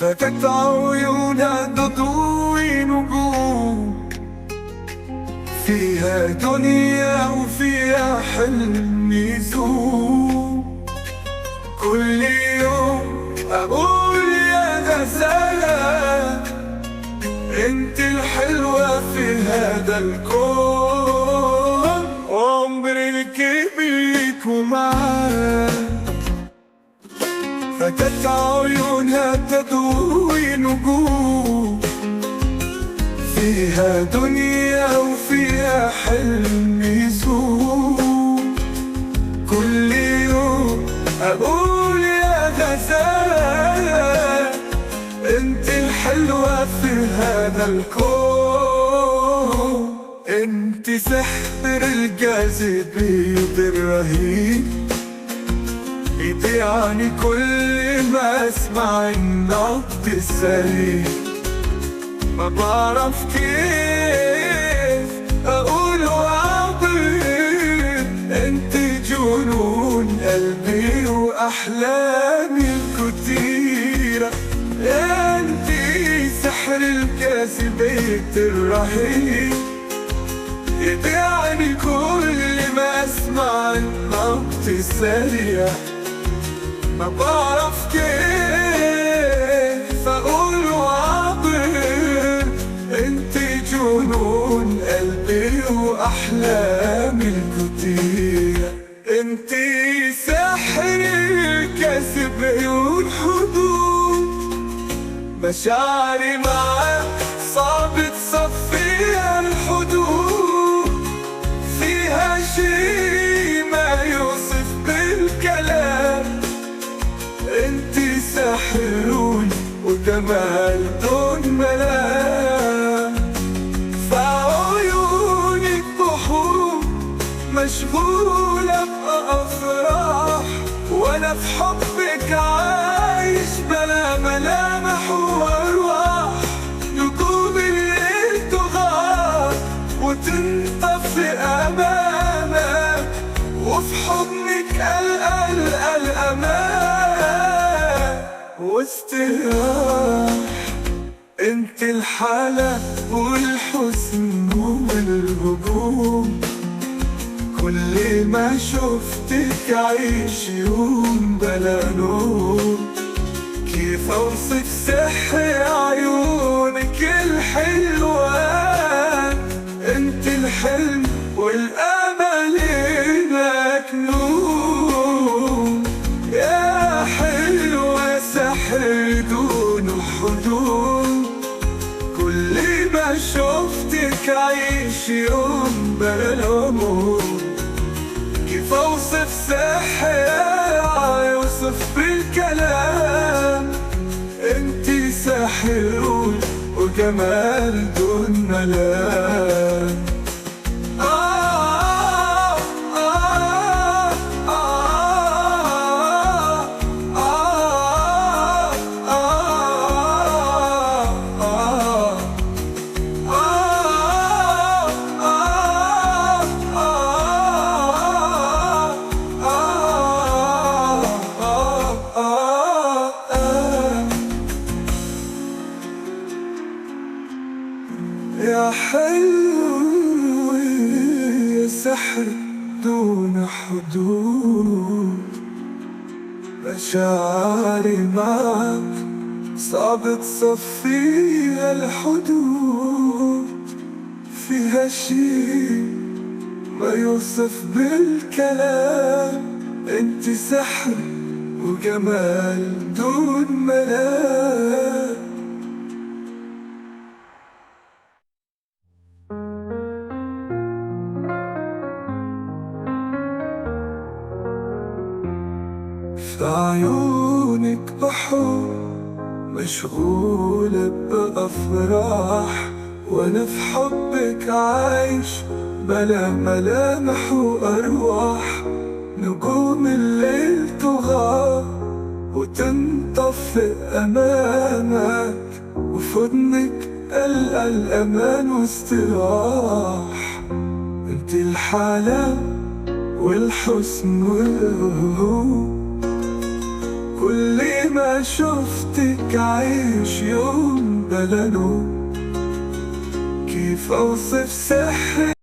فتت عيونها تضوي نجوم، فيها دنيا وفيها حلم يزوم. كل يوم أقول يا غزالة انت الحلوة في هذا الكون، عمري الكبير ومعاك. فتت عيونها تضوي نجوم، فيها دنيا وفيها حلم يزوم. كل يوم أقول يا غزالة انت الحلوة في هذا الكون، انت سحر الجاذبية الرهيب، يضيعني كل ما اسمع النبض السريع. ما بعرف كيف اقول واعبر، انت جنون قلبي واحلامي الكتيرة. انت سحر الجاذبية الرهيب، يضيعني كل ما اسمع النبض السريع. ما بعرف كيف اقول واعبر، انت جنون قلبي واحلامي الكتيرة. انت سحر الكسب والحدود، مشاعري معاك صعب تصفيها الحدود. فيها شي ما يوصف بالكلام، انت ساحرون وجمال دون ملام. فعيونك بحور مشغولة بأفراح، وانا في حبك عايش بلا ملامح وارواح. نجوم الليل تغار وتنطفي امامك، وفي حضنك الأمان واستراح. انت الحالة والحزن والهجوم، كل ما شفتك عيش يوم بلا نوم. كيف اوصف سحر عيونك الحلوة، انت الحلم والامل المكنون. يا حلوة سحر دون حدود، كل ما شفتك عيش يوم بلا نوم. كيف اوصف سحر يوصف بالكلام، انت ساحرون وجمال دون ملام. يا حلو يا سحر دون حدود، مشاعري معك صعب تصفيها الحدود. فيها شي ما يوصف بالكلام، انت سحر وجمال دون ملام. في عيونك بحور مشغولة بأفراح، وانا في حبك عايش بلا ملامح وأرواح. نجوم الليل تغار وتنطفئ أمامك، وفي حضنك ألقى الأمان واستراح. انت الحالة والحسن والهدوء، كل ما شفتك عايش يوم بلا نوم. كيف أوصف سحرك